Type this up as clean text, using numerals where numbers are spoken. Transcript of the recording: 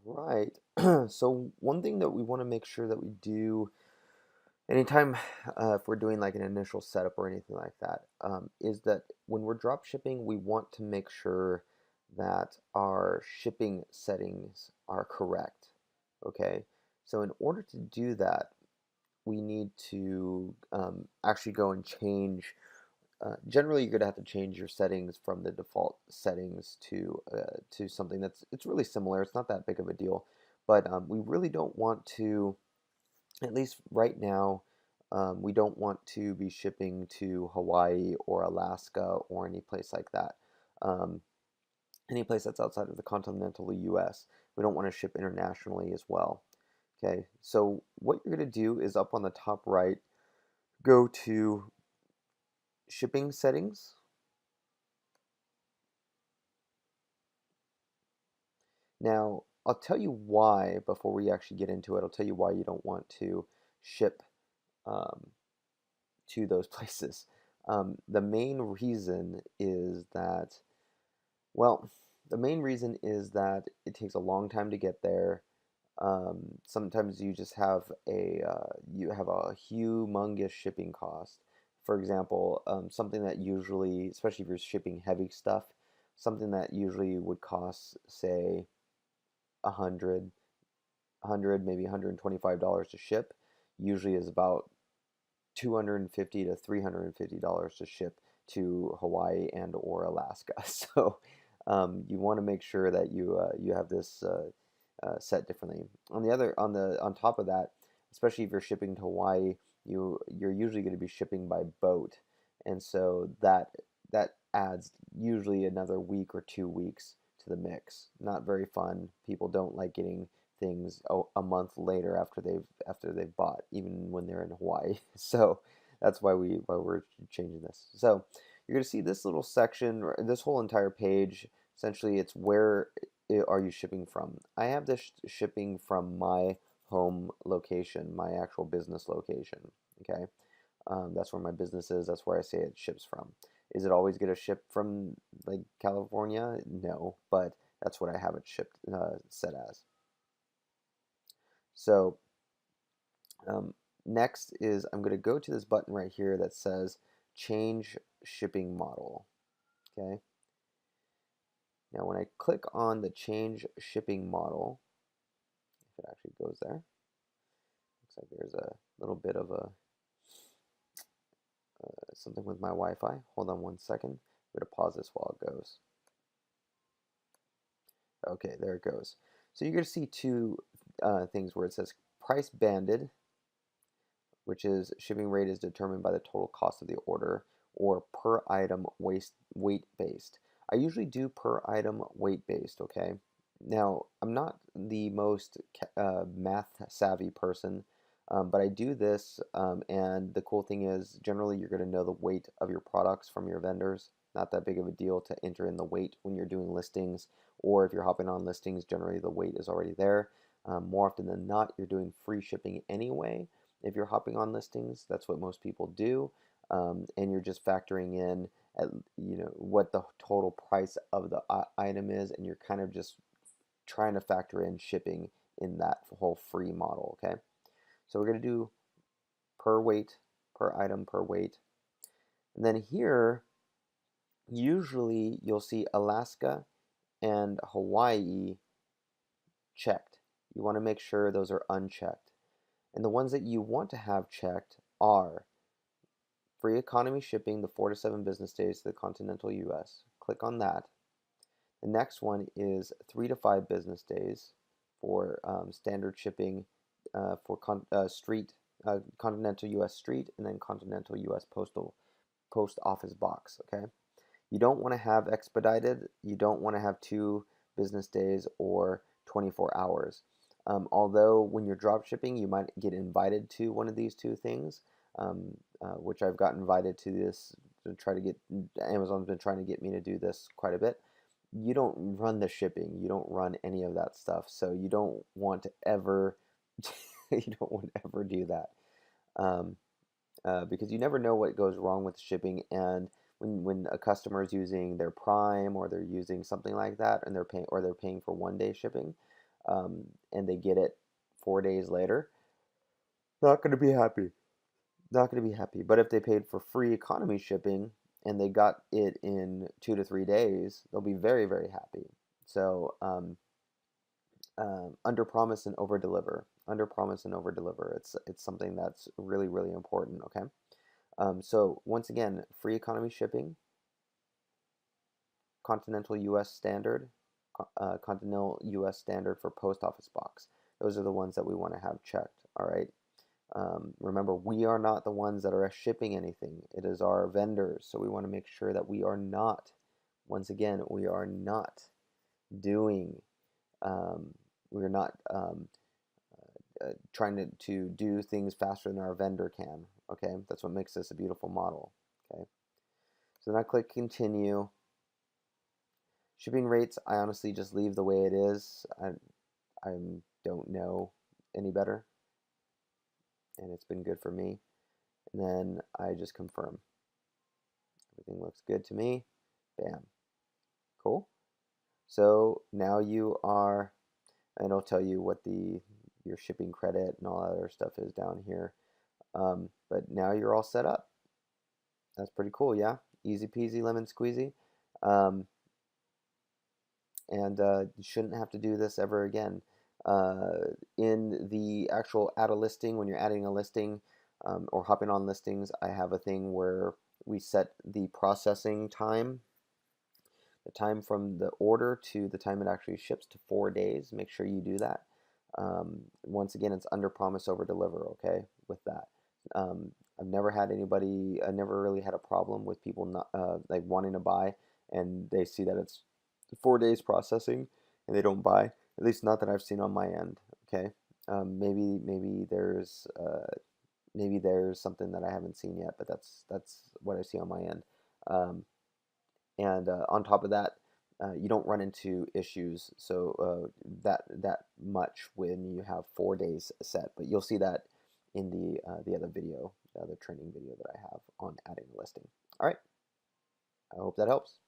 Right. So one thing that we want to make sure that we do anytime if we're doing like an initial setup or anything like that, is that when we're drop shipping, we want to make sure that our shipping settings are correct. Okay. So in order to do that, we need to actually go and change. Generally, you're gonna have to change your settings from the default settings to something that's it's really similar. It's not that big of a deal, but we really don't want to, at least right now, we don't want to be shipping to Hawaii or Alaska or any place like that. Um, any place that's outside of the continental US. We don't want to ship internationally as well. Okay, so what you're gonna do is up on the top right, go to shipping settings. Now, I'll tell you why before we actually get into it. I'll tell you why you don't want to ship um, to those places. The main reason is that, well, the main reason is that it takes a long time to get there. Sometimes you just have a humongous shipping cost. For example, something that usually, especially if you're shipping heavy stuff, something that usually would cost, say, 100 maybe $125 to ship usually is about $250 to $350 to ship to Hawaii and or Alaska. So you want to make sure that you have this set differently. On top of that, especially if you're shipping to Hawaii, you're usually going to be shipping by boat, and so that adds usually another week or 2 weeks to the mix. Not very fun. People don't like getting things a month later after they've bought, even when they're in Hawaii. So that's why we're changing this. So you're going to see this little section, this whole entire page. Essentially, it's where are you shipping from. I have this shipping from my home location, my actual business location. Okay, that's where my business is. That's where I say it ships from. Is it always going to ship from like California? No, but that's what I have it shipped set as. So um, next is I'm going to go to this button right here that says change shipping model. Okay. Now when I click on the change shipping model, if it actually goes there, looks like there's a little bit of a something with my Wi-Fi. Hold on one second. I'm going to pause this while it goes. Okay, there it goes. So you're going to see two things where it says price banded, which is shipping rate is determined by the total cost of the order, or per item weight based. I usually do per item weight based, okay? Now, I'm not the most math savvy person, but I do this, and the cool thing is generally you're going to know the weight of your products from your vendors. Not that big of a deal to enter in the weight when you're doing listings, or if you're hopping on listings, generally the weight is already there. More often than not, you're doing free shipping anyway. If you're hopping on listings, that's what most people do, and you're just factoring in at, what the total price of the item is, and you're kind of just trying to factor in shipping in that whole free model. Okay, so we're going to do per weight, per item, per weight, and then here usually you'll see Alaska and Hawaii checked. You want to make sure those are unchecked, and the ones that you want to have checked are free economy shipping, the 4 to 7 business days to the continental US. Click on that. The next one is 3 to 5 business days for standard shipping for continental US street, and then continental US post office box. Okay, you don't want to have expedited. You don't want to have 2 business days or 24 hours. Although when you're drop shipping, you might get invited to one of these two things, which I've gotten invited to this to try to get. Amazon's been trying to get me to do this quite a bit. You don't run the shipping. You don't run any of that stuff. So you don't want to ever, you don't want to ever do that. Um, because you never know what goes wrong with shipping. And when a customer is using their Prime or they're using something like that, and they're paying for 1 day shipping, and they get it 4 days later, not going to be happy. Not going to be happy. But if they paid for free economy shipping and they got it in 2 to 3 days, they'll be very, very happy. So under promise and over deliver. Under promise and over deliver. It's something that's really, really important. Okay. So once again, free economy shipping, continental U.S. standard, continental U.S. standard for post office box. Those are the ones that we want to have checked. All right. Remember, we are not the ones that are shipping anything. It is our vendors. So we want to make sure that we are not, once again, we are not doing, we're not trying to do things faster than our vendor can. Okay, that's what makes this a beautiful model. Okay, so then I click continue. Shipping rates, I honestly just leave the way it is. I don't know any better, and it's been good for me. And then I just confirm. Everything looks good to me. Bam. Cool. So now you are, and it'll tell you what your shipping credit and all that other stuff is down here. But now you're all set up. That's pretty cool, yeah? Easy peasy lemon squeezy. And you shouldn't have to do this ever again. In the actual add a listing, when you're adding a listing or hopping on listings, I have a thing where we set the processing time, the time from the order to the time it actually ships, to 4 days. Make sure you do that. Once again, it's under promise over deliver, okay, with that. I've never had anybody, I never really had a problem with people not like wanting to buy and they see that it's 4 days processing and they don't buy. At least not that I've seen on my end. Okay, maybe there's something that I haven't seen yet, but that's what I see on my end. And on top of that, you don't run into issues that much when you have 4 days set. But you'll see that in the other video, the other training video that I have on adding a listing. All right, I hope that helps.